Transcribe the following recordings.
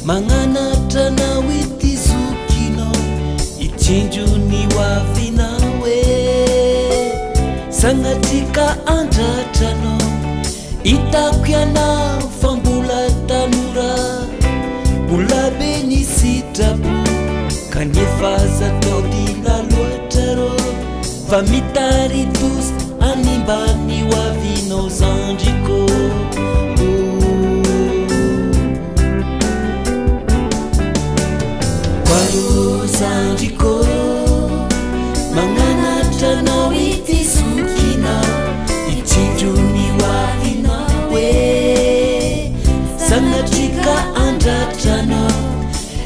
manganatra na itizokino itsinjony wavinawe sanatika andratrano itako iana fambola tanora mbola be ny sitrapo kanefa zatao dila loatra rô fa mitaritos animbany wavinao zandriko kwaro zandriko manganatra nao itizokina itsinjony wavinawe sanatrika andratrano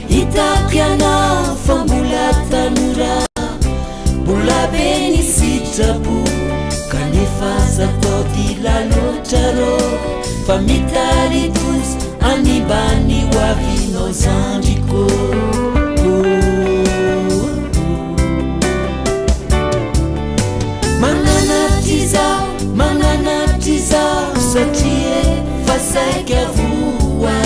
itako iana fambola tanora mbola be ny sitrapo kanefa zatao dila loatra rô fa mitaritos animbany wavinao zandriko mananatry zao satria fasaika voa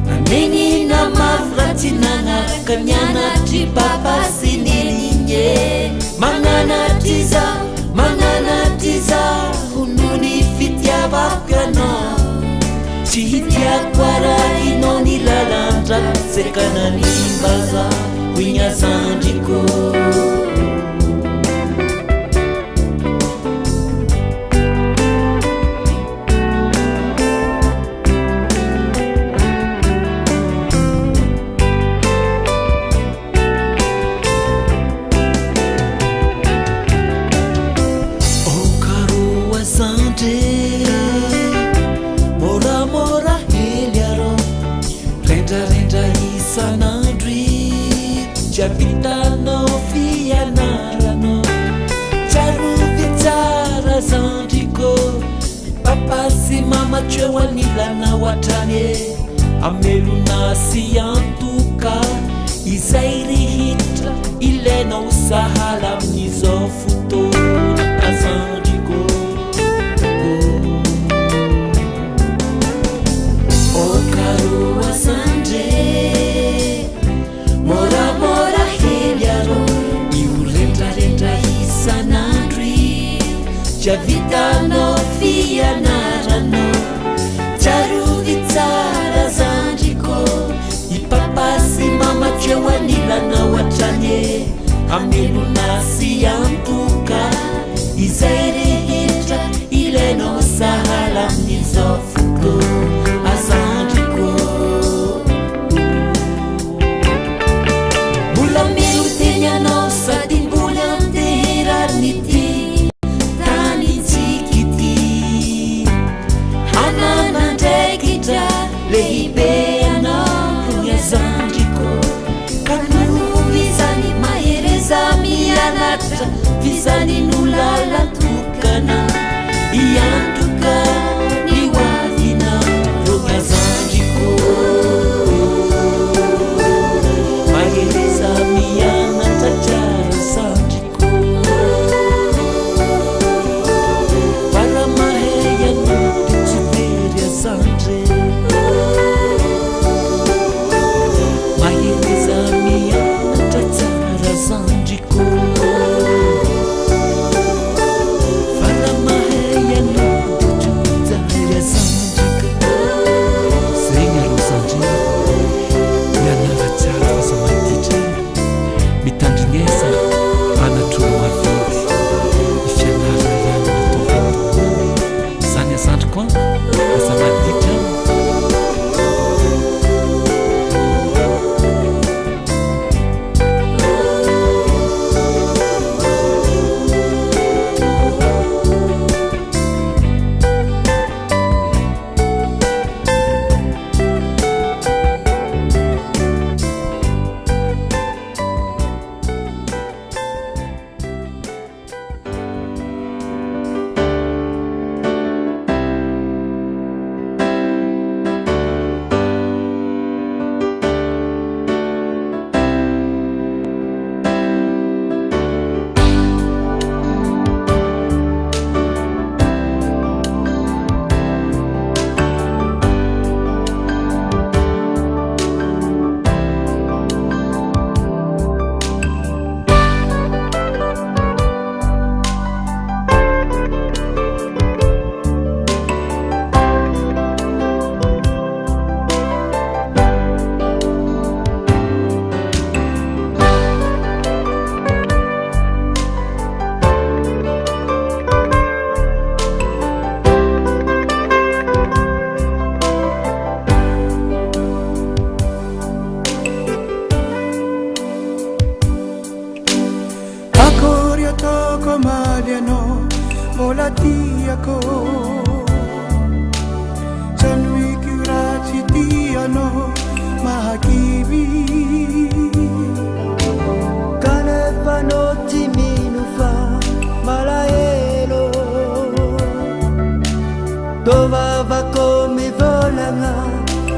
nanenina mafy ratsy nanaraka nianatry papa sy nininye mananatry zao nony fitiavako ianao tsy hitiako arahinao ny lalandra zay ka nanimba za ho igny azandriko moramora hely arô rendrarendra isanandry javitanao fianarano tsarovy tsara zandriko papa sy mama tseo anilanao atrany amelona sy antoka izay rihitra ilainao sahala amin'izao fotoana azandriko moramora hely arô io rendrarendra isanandry javitanao fianarano tsarovy tsara zandriko ipapa sy mama tseo anilanao atrany amelona sy antoka izay rehetra ilainao sahala amin'izao fotoana azandriko mbola miloteny anao sady mbola anteheran'ity tanytsika ity hananandraikitra lehibe anao ny azandriko ka noho izany mahereza mianatra vizany no lalatokana iantoka ny anao mahakivy kanefanao tsy mino fa malahelo tovavako mivolagna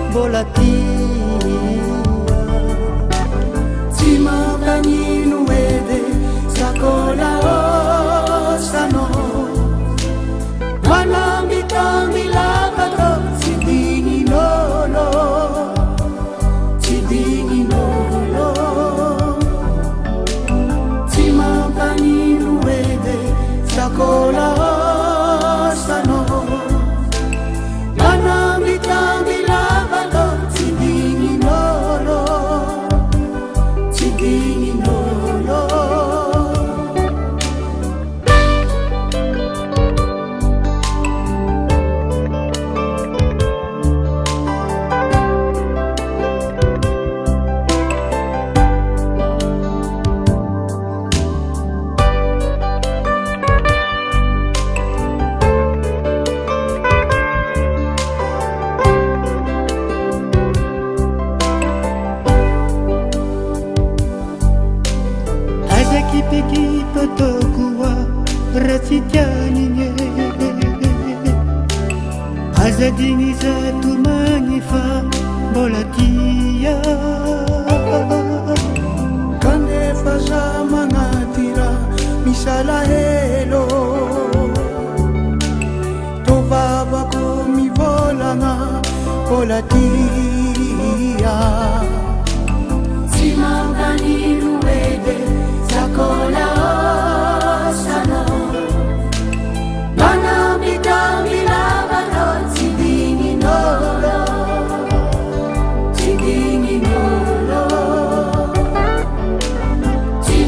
mbola tia tsy mampagnino edy sakola osanao manambitami lavako tsy digninolo tsy digninolo tsy mampagnino edy sakola osanao manambitami lavako tsy digninolo tsy digninolo Tokuwa rasitianiye azadini zatu manifa bolatia kanefa za magnatira misala helo tovavako mivolagna bolatia tsy mampagnino edy sakola osanao manambitami lavako tsy digninolo tsy digninolo tsy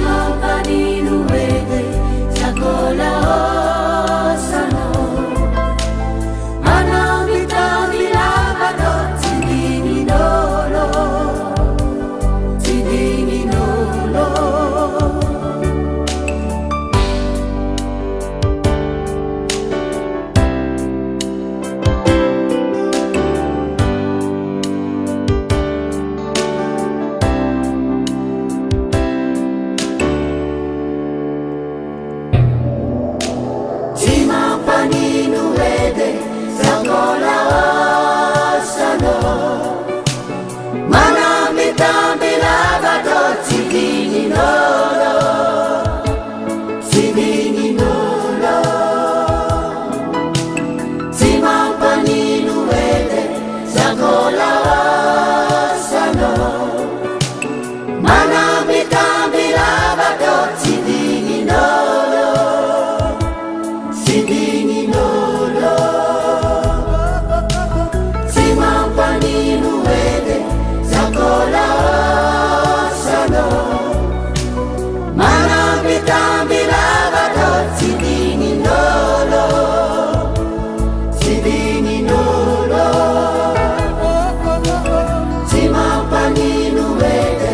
mampagnino edy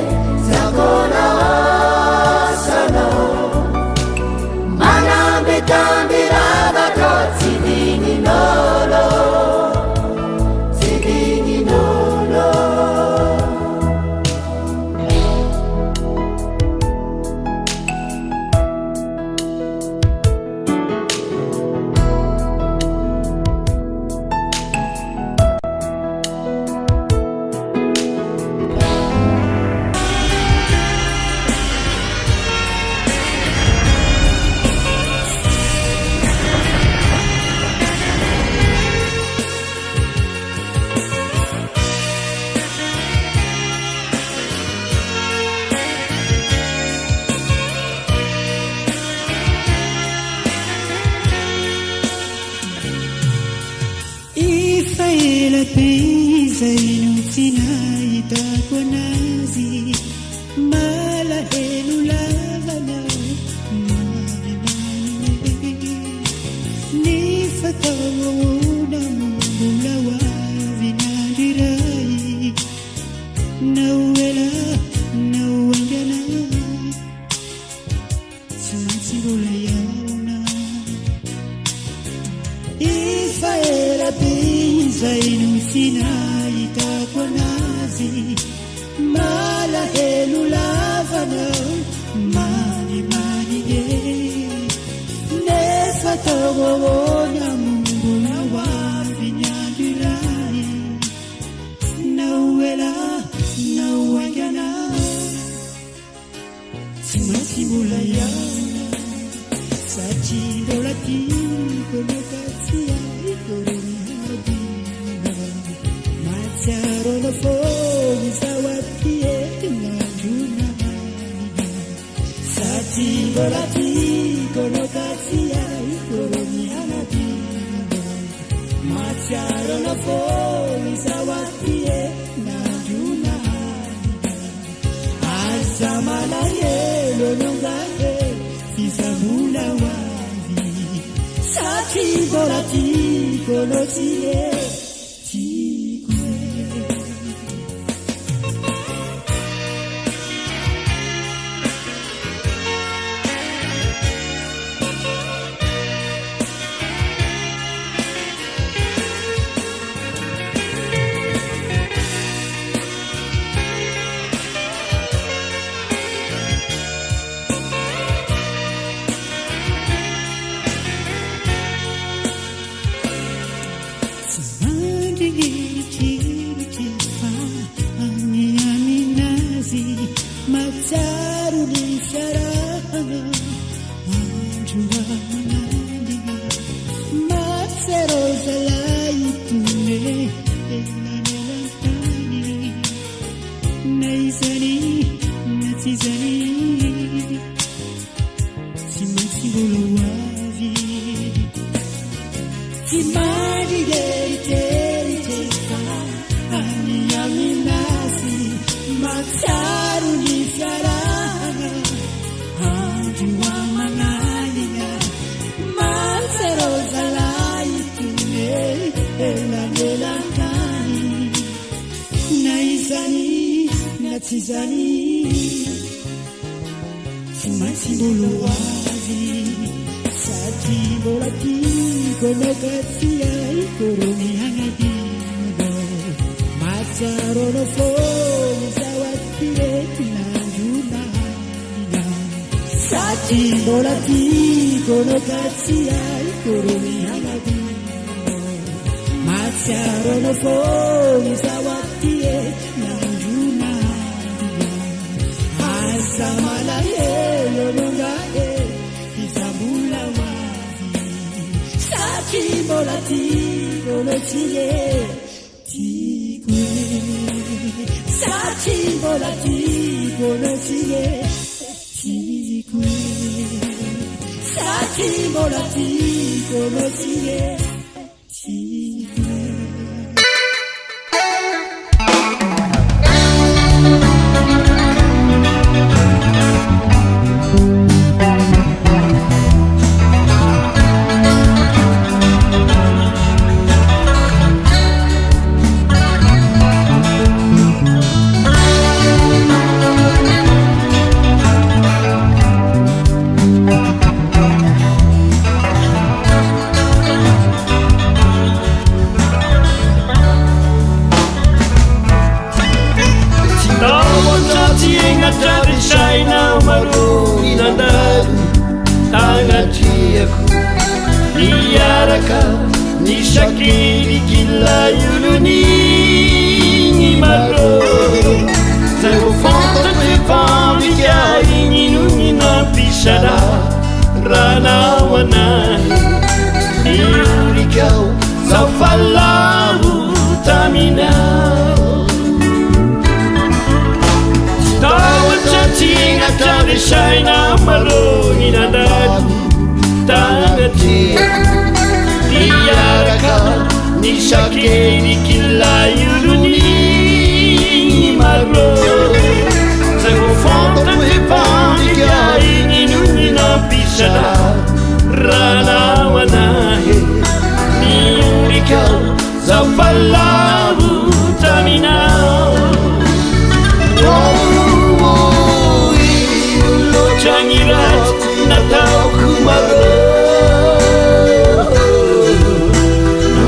sakola osanao manambitami lavako tsy digninolo tsy digninolo zainu tinahitaku nazi malahelu lavana nifatawuna mulawa vinadirai nawela nawangana sansirulayana ifaela zainu sinahitaku nazi azy malahelo lavana manimanige nefa tao ahoany amombola hoavy ny andro iray nauela nauaingana tsy maintsy mbola iana satria mbola tiako lokatsy aiko reniadina matsiarona fony zao atietina andronamania satria mbola tiako lokatsy aiko reniadina matsiarona fony zao atietina andronamania aza malahelo nongahe fizamula hoavy satria mbola tiako lotsye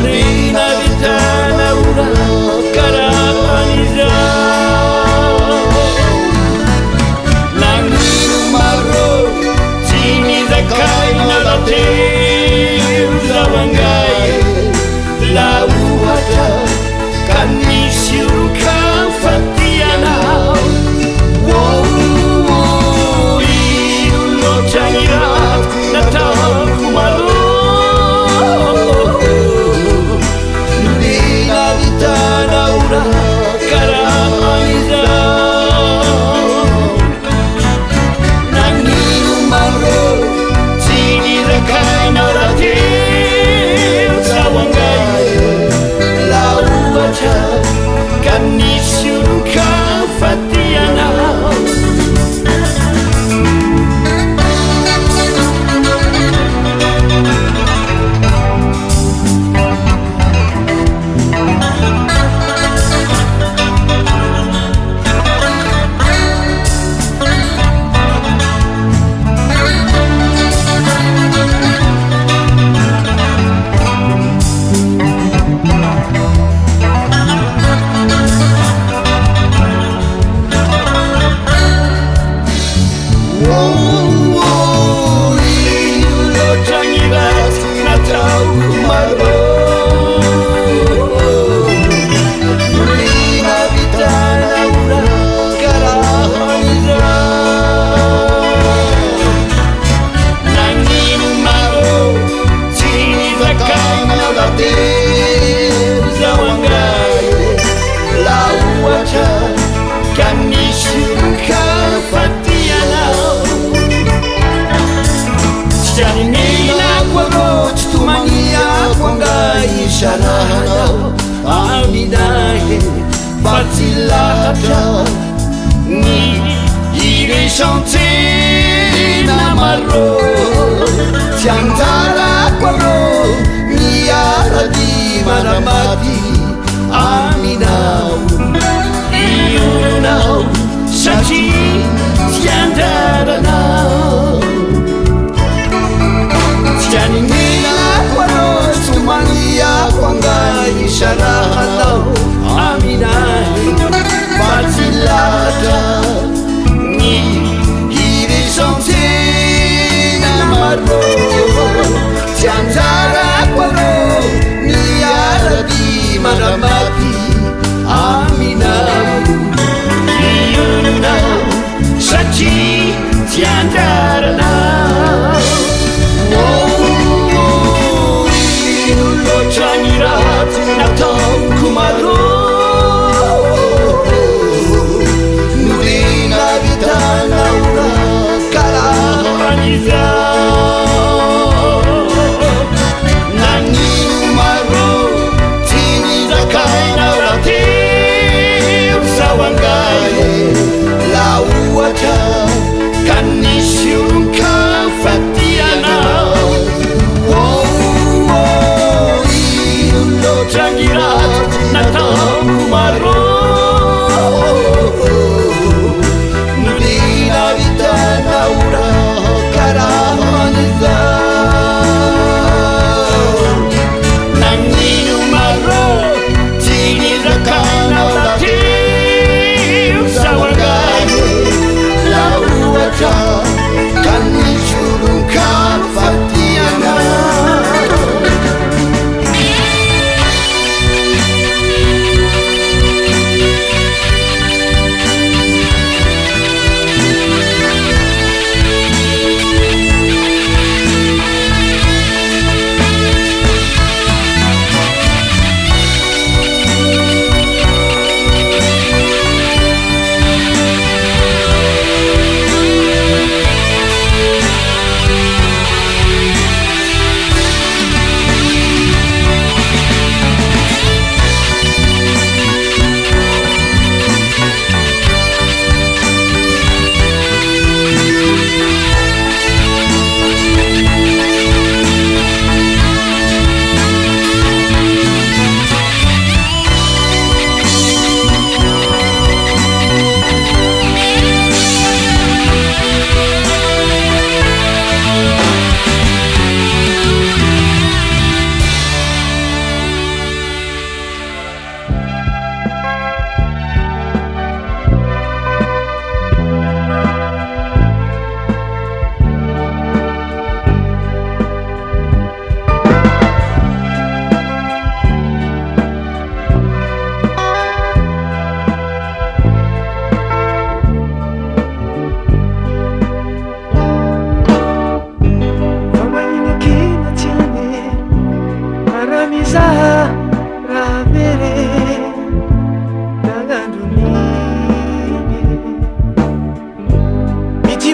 Rina vitana ura lohatra ka nisy ka fatianao tsy aninenako arô tsy tomaniako angay isarahanao aminahe fa tsy lahatra ny iresantsena marô tsy anjarako arô miarady manamaty aminao ionao satria tsy anjaranao tsy aninenako arô tsy tomaniako angay isarahanao aminahy fa tsy lahatra ny iresantsena marô tsy anjarako arô miarady manamaty aminao ionao satria tsy anjaranao ino loatra ny ratsy nataoko marô nolena vitanao ra karahanizao nanino marô tsy nizakainao raha teo sao angay la ohatra ka nisy olonka fatianao ino loatra ny ratsy nataoko marô nolena vitanao ra karahanizao nanino marô tsy nizakainao raha teo sao angay la ohatra ka nisy olonka fatianao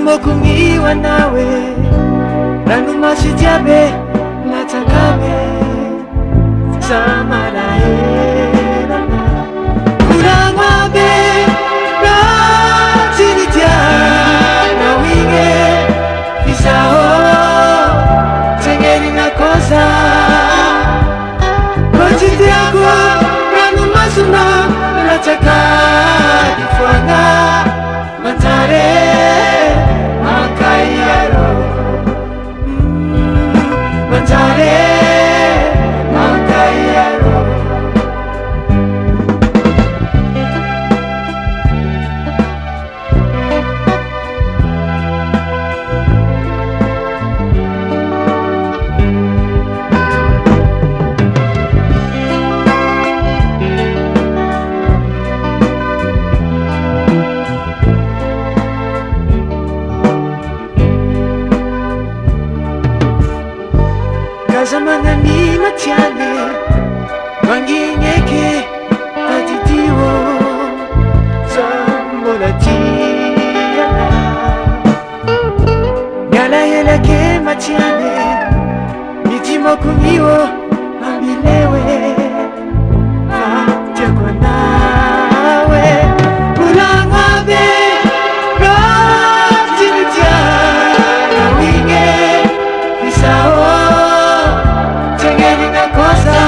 Mokumiwa nawe ranumasi jabe natakabe samaraherana kurangwabe ratinitia nawinge isao tengeri nakosa kojitiako ranumasuna natakadifwana matare Makayaro, Matare, Makayaro. Kazamanani matiane, mangineke, tatitiwo. kungiwo ambilewe chekwa nawe kulangwabe rojinja na winge kisao chengeni na kosa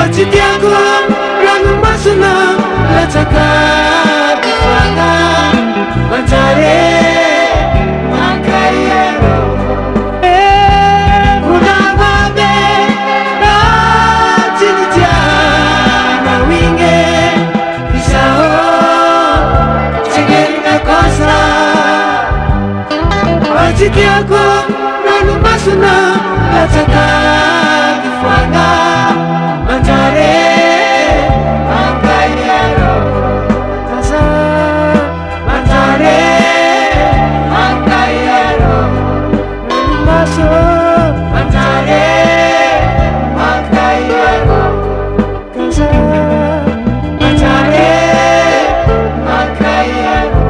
Ochitiako ranu masuna lataka bifanga Mantare makayero Kunawabe rajinitia na winge Isao chengeni na kosa Ochitiako ranu masuna lataka bifanga Mantare makayero Kaza Mantare makayero Maso Mantare makayero Kaza Mantare makayero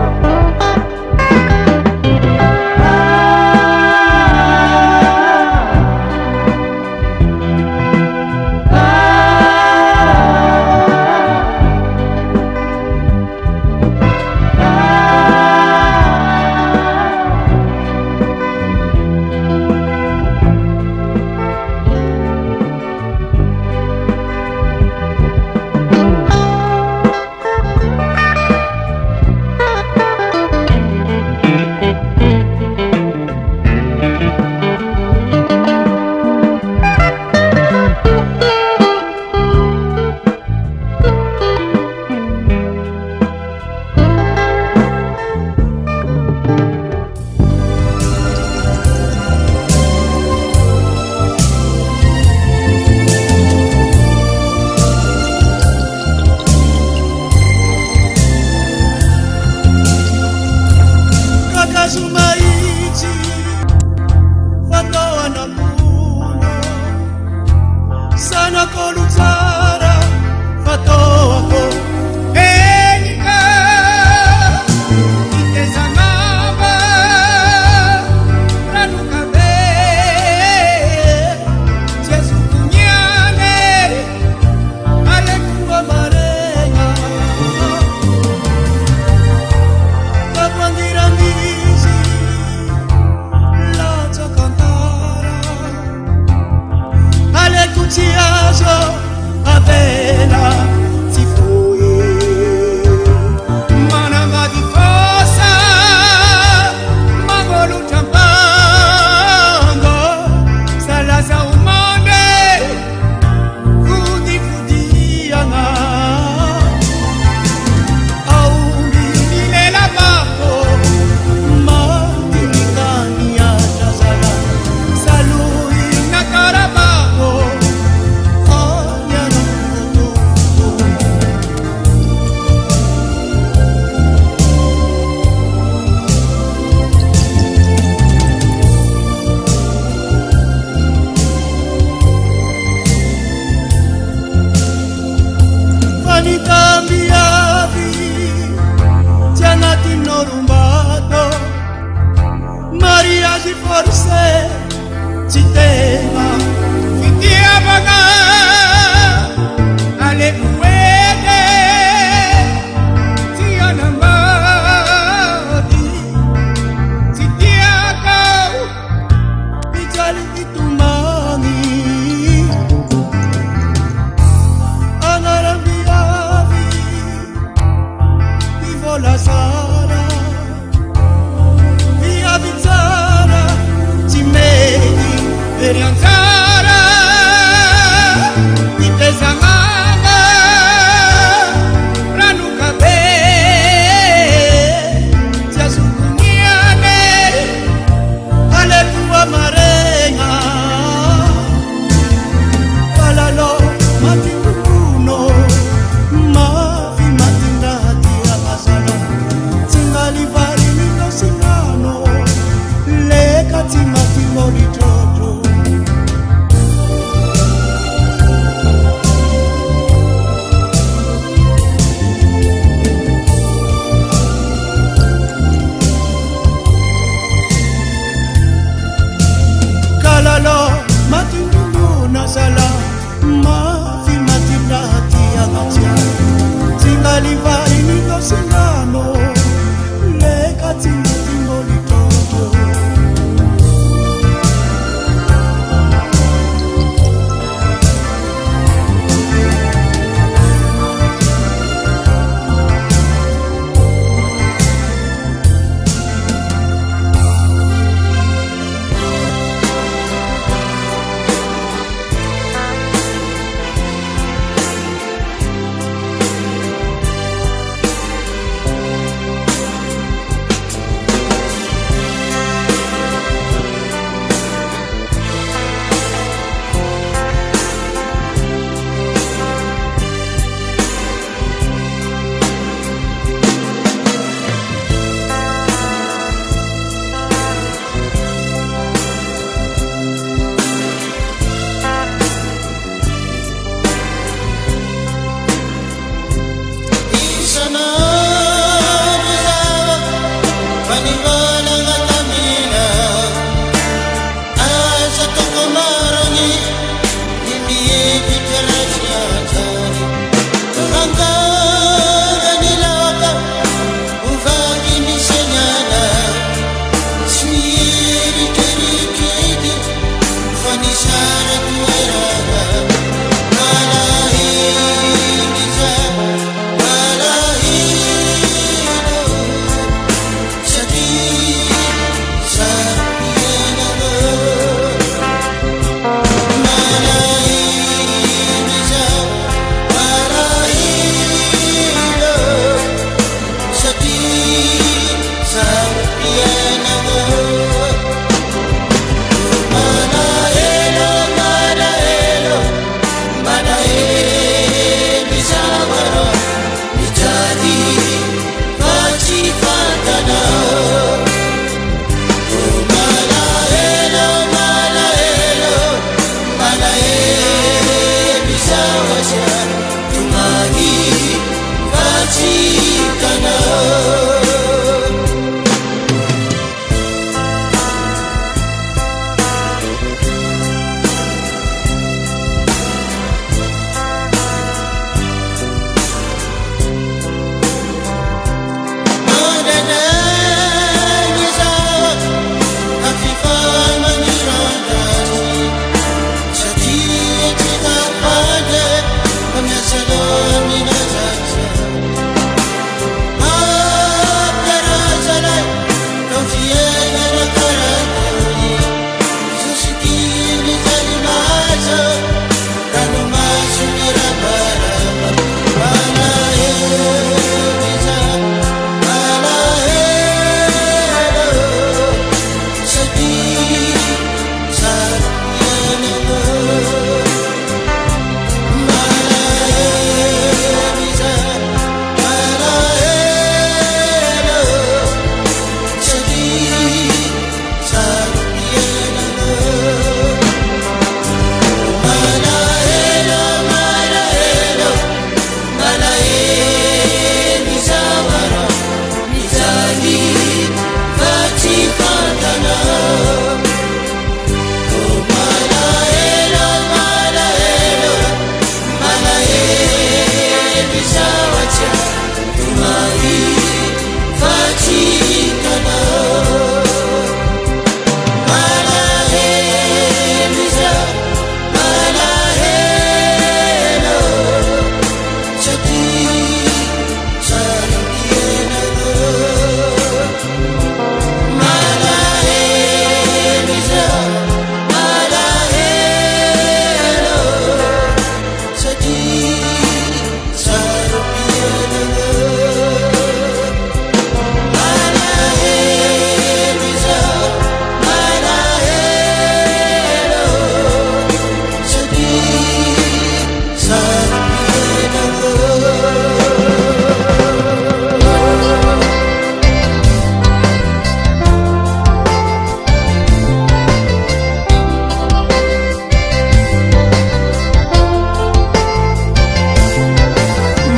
Sumaiti Fatoa na puno Sana kolutara Fatoa ko Enika Iteza mama Ranuka be Jesu kunyane Alekuwa marenya Kapandira Tiazo abela tifoye mana madifosa magolu tambango salaza umande kudiana au nilela bako mandikani ya tazara salui na karabako Cambiavi Gianati norumbato Maria si forse ci tema Fitiavana alle uede Ti anamati Ti tiakau Di jali di tumani La sara via bizzara ci metti per andare di pesa mama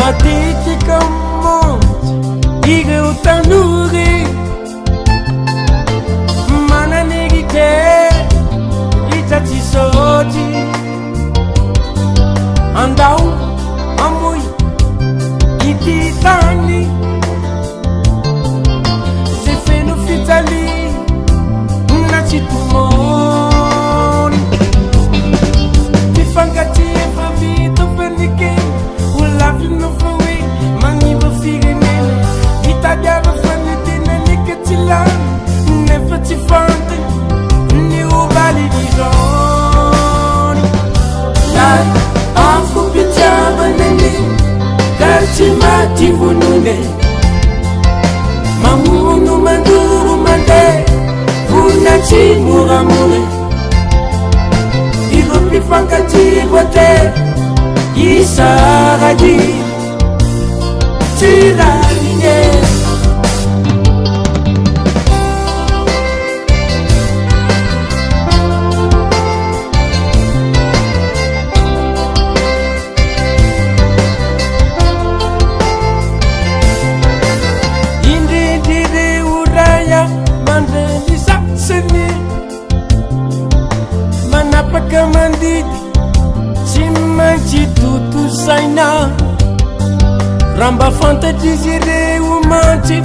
matetika monty ireo tanory mananegike itatsy sotry andao amoy ity tany ze feno fitaly na tsy tomony mifankaty efa vita fanikeny olavino fa hoe magniva firenena hitadiava fanitenaneka tsy lany nefa tsy fantany ny ovaly ny zany lai afo mpitiavanany ka tsy maty vonone mamono mandoro mandeha vona tsy moramore iro mpifankaty voate isarady tsy raline mandidy tsy maintsy totosaina ramba fantatry izy ireo mantsy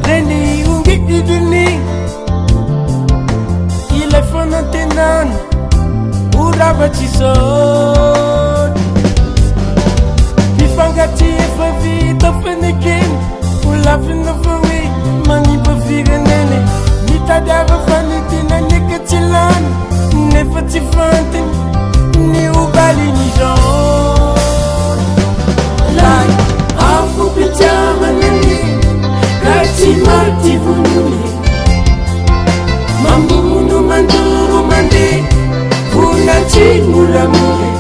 reny ongididiny ilay fanantenana oravatsy sôty mifangatsy efa vita fanekeny olavina fa hoe magniba firenene mitadiava fanitenaneka tsy lany nefa tsy fantany ny ovaly ny zany lai afo mpitiavanany ka tsy maty vonone mamono mandoro mandeha vona tsy moramore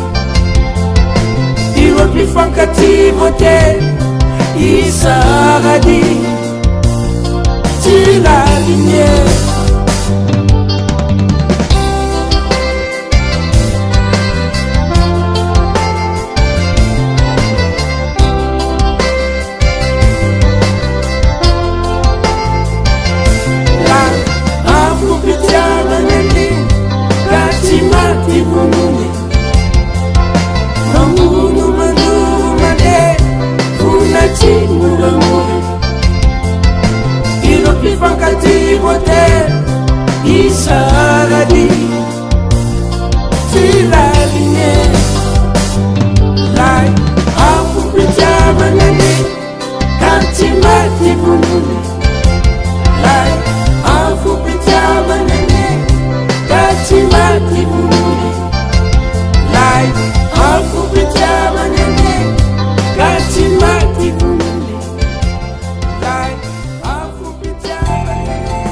iro mpifankaty voate isarady tsy laline mamono mandoro mandeha vona tsy moramore iro mpifankaty voate isarady tsy laline lai afo mpitiavanany ka tsy maty vonone lai afo mpitiavanany ka tsy maty vonone lai afo mpitiavanany ka tsy maty vonone lai afo mpitiavanany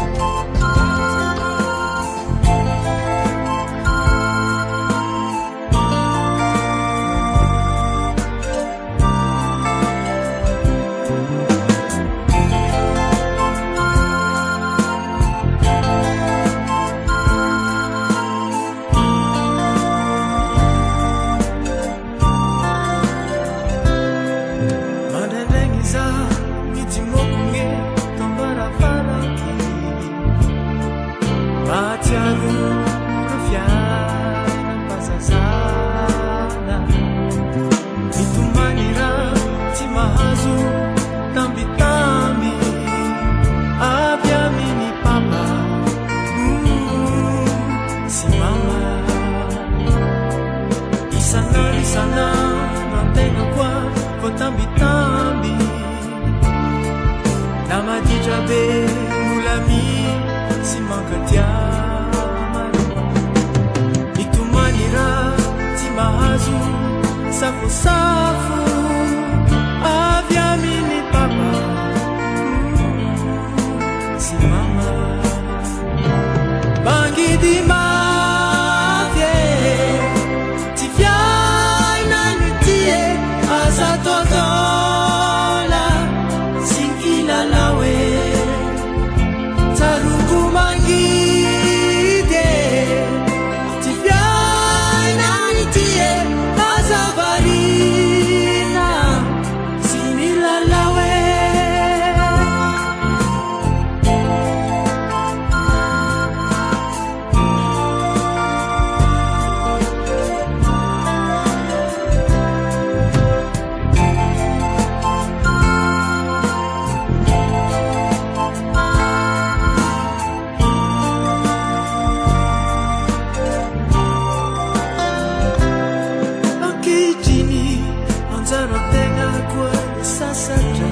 sasatra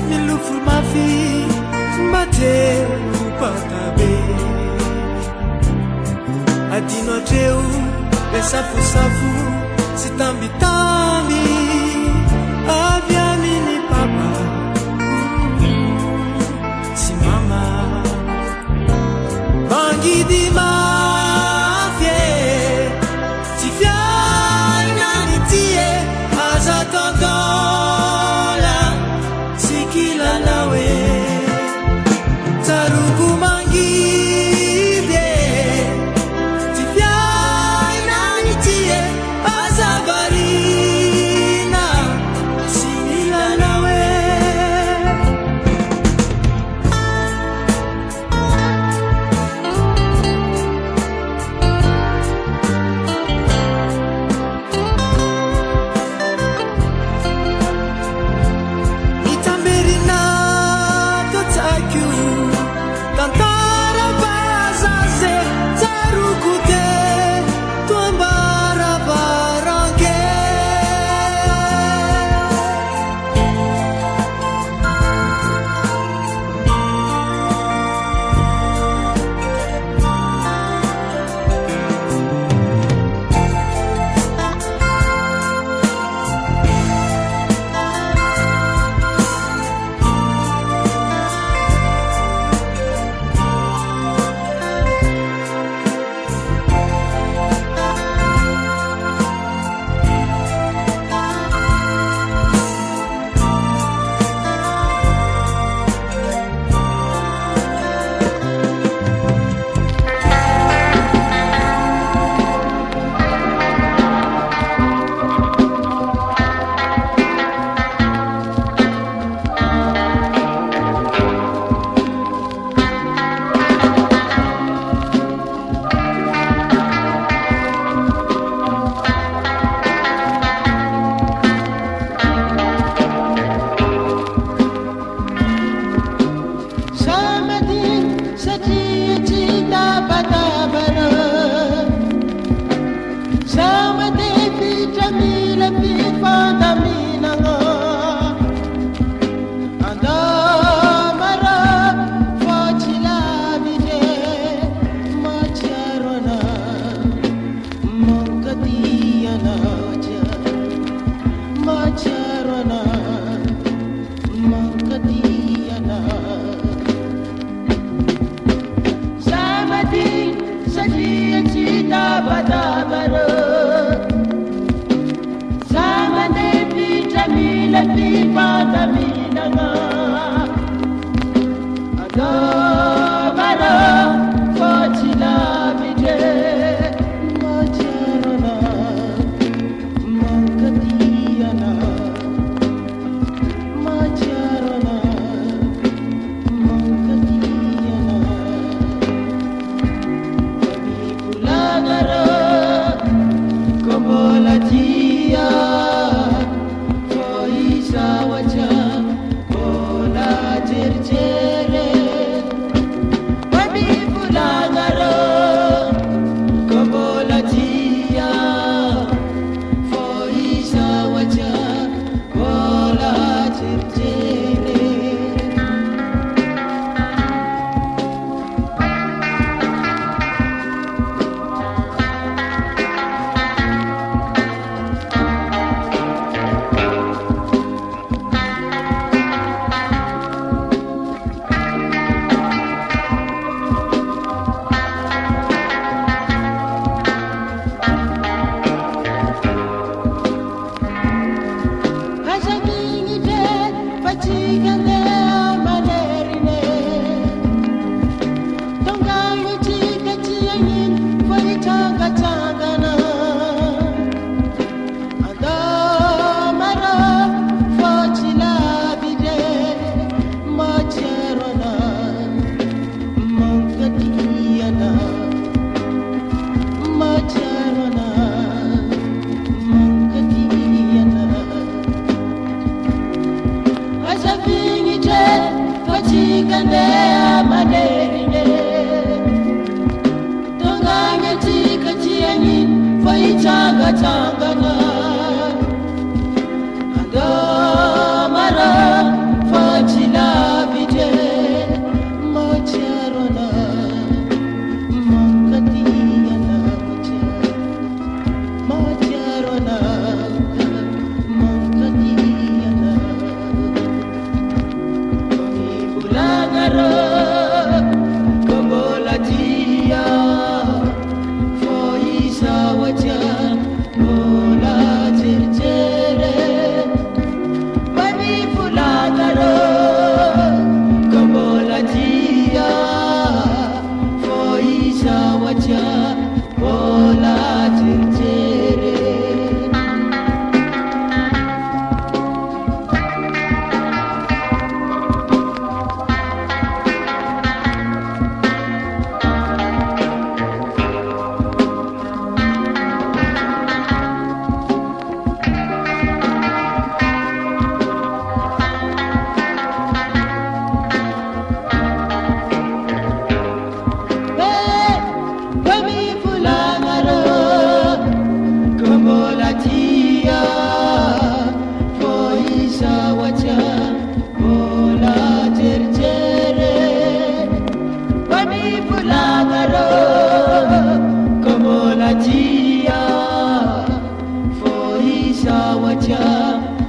milofo mafy matero patabe adino atreo le safosafo sy tambitamby avy amin'ny papa sy mama bangidy mafy tsy fiainany tie aza tantola sy kilalao e tsarogo mangidy tsy fiainany tie aza varina sy kilalao e itamberina totsakio tantara vazaze tsarogo te toambaravarange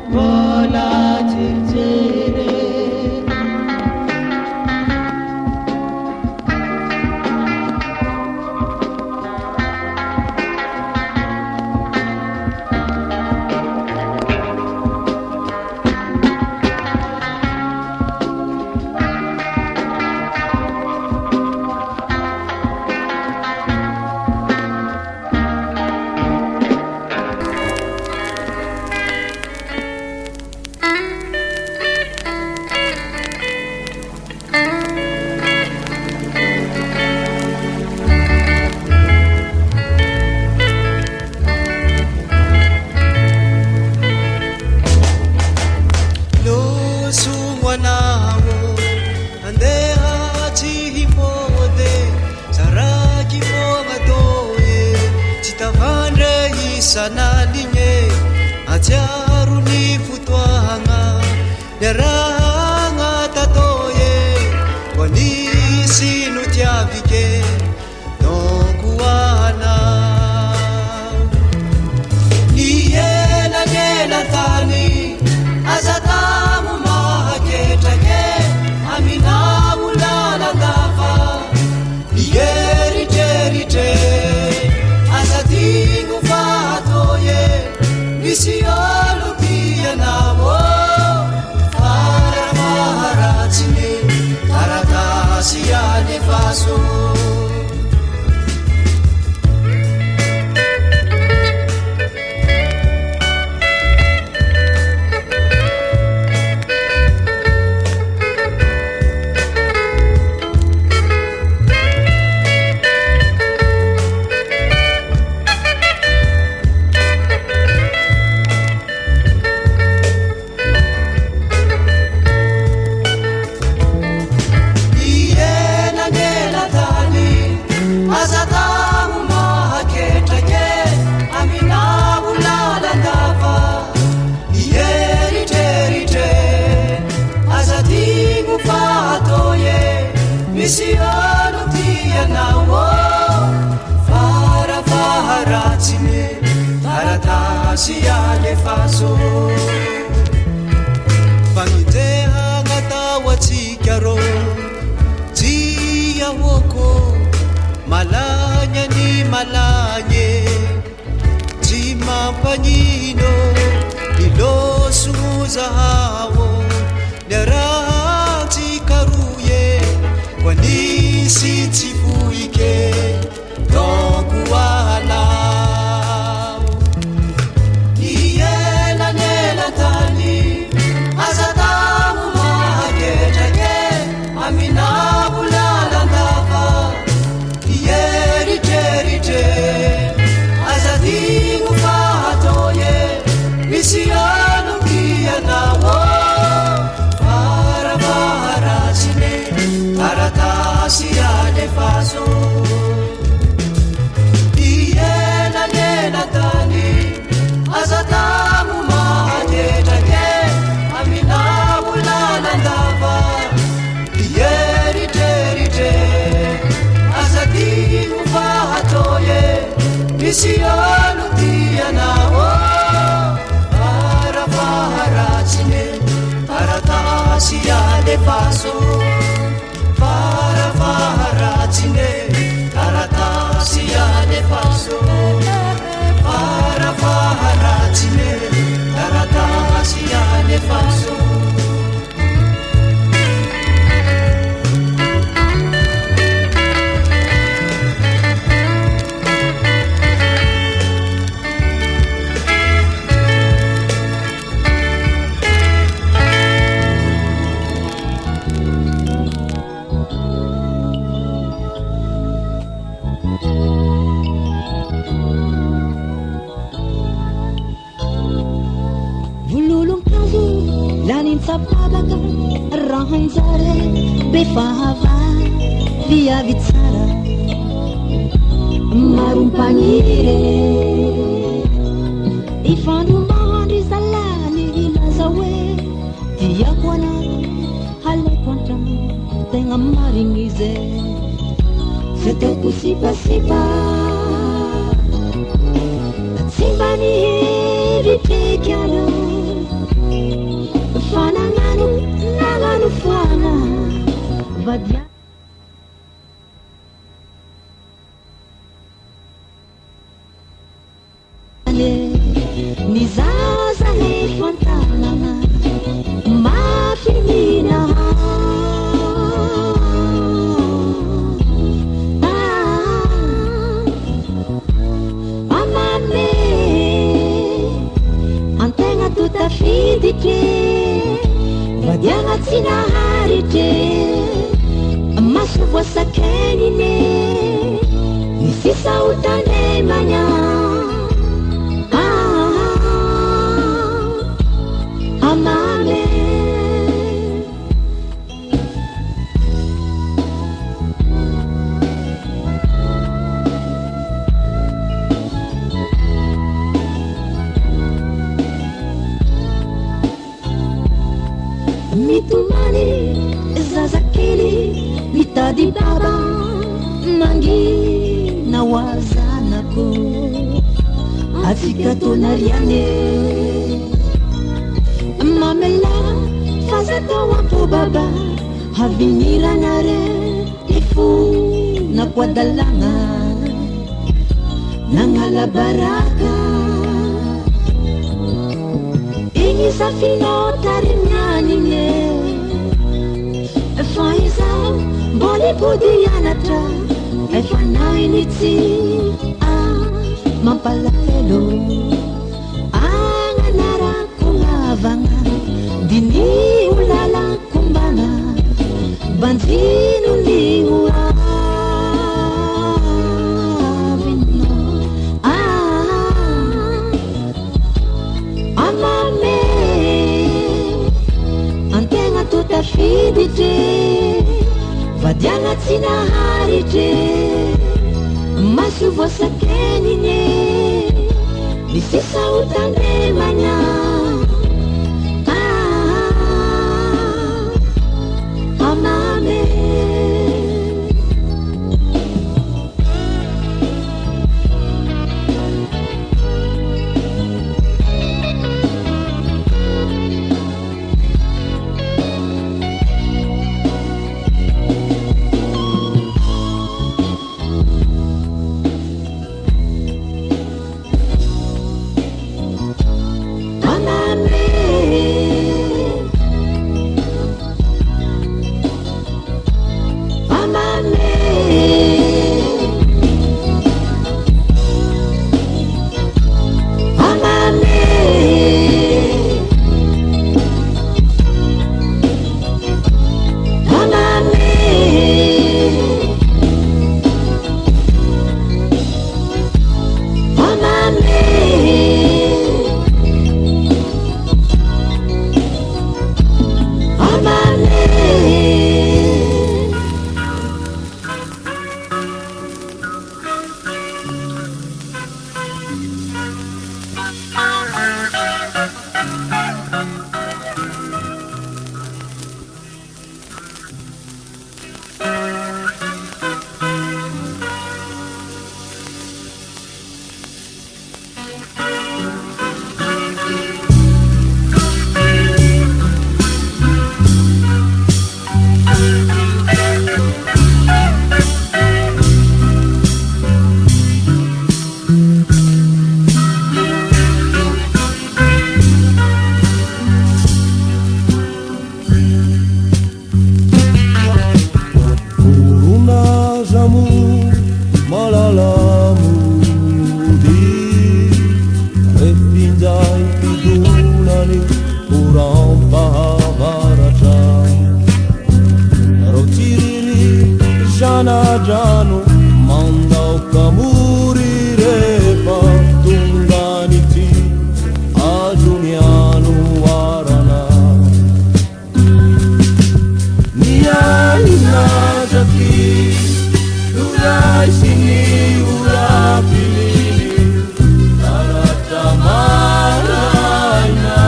mbola tsitsire sanalinye ajaru ni futuanga deranga tatoye wanisi nutiavike nokuana niyela nela tani azatamu mahaketake amina ulala ndafa niyeriterite azatingu fatoye misiolo pia namo para maharatine karatasi ya nefaso misiolo tia nawo fara faharatine karatasi ya nefaso pangiteha ngatawa tsikaro tia woko malanya ni malanye timapanyino ilosuza hawo nerati karuye wanisi tifuike nokuala niyela nela tani azatamu mahaketake amina bulala ndafa niyeriterite azadingu fatoye misiano kia nawo para maharasine karatasi ya nefaso iyela nela tani azatamu mahaketake amina bulala ndafa iyeriterite azadingu fatoye misiano kia nawo para maharasine karatasi ya nefaso para faharatine karatasi ya nefaso para faharatine karatasi ya nefaso Sapabaka rahanjare befahava via vitsara marumpanyire ifandu mahandi zalani ilazawe diakwana hale kwanta tenga maringize sete kusipa sipa simbani vipekyara vadia ni zaza efantanana mafinina amame antegna totafiditry vadiagna tsy naharitry maso voasakenine ny sisa hotanemagna amame mitomany zazakely mitady baba mangina hoazanako atsika tonariane mamela fazatao ampo baba haviniranare ifo na kuadalana nangala baraka igny safinotarignanine faizao mbola ipodianatra efa nainitsy mampalahelo agnanarako gnavagna dini olalakombana banjino nio avino amame antegna totafiditry vadiagna tsy naharitry maso voasakenine ny sisa hotanemagna amame Jano mandau kamurire patunganiti ajunianu warana niana jati ulai sini ulapili taratamaraina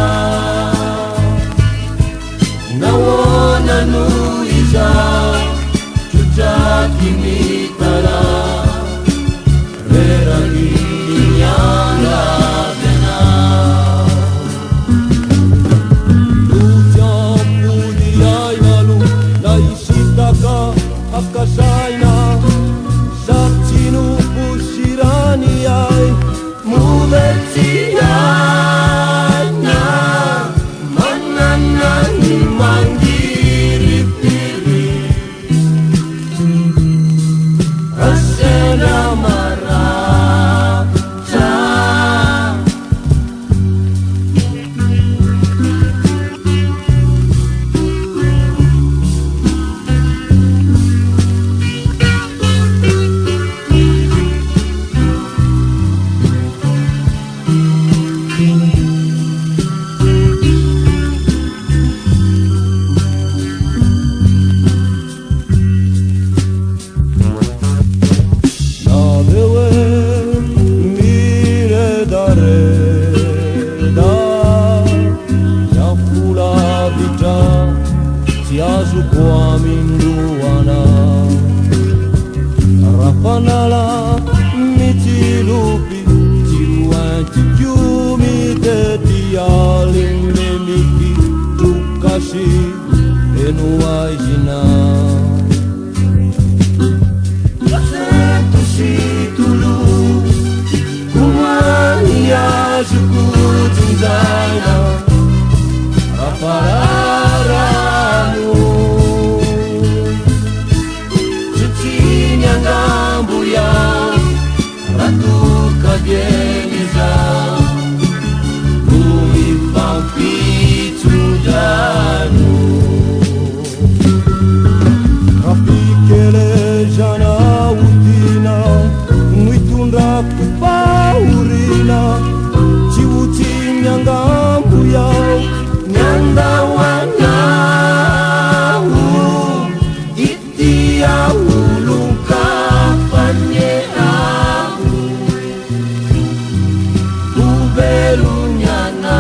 nawona nuiza kimitala vera inyanga dena tu tiampu di ai malu na isitaka si enuaijina Sento si tulu Kumania suku tunzaina Rapararanu Cucinya ngambuya Ratu kabieniza Bumi pampi tudanu Rapikele jana utina Mwitunda kupaurina Chiuti nyangambu yao Nyanda wanyahu Itia ulungka panye aku Ubelunyana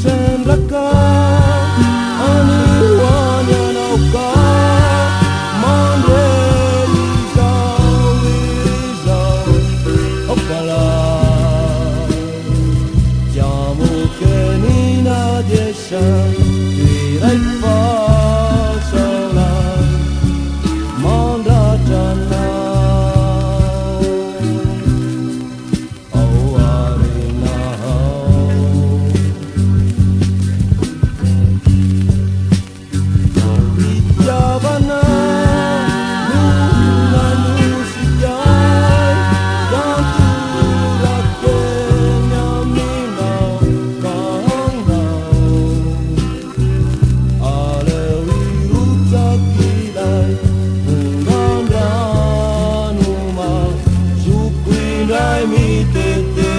Sendaka aniwanya nauka Mandeliza wiza opala Jamu kenina desha Kirai pasala Mandatana mi te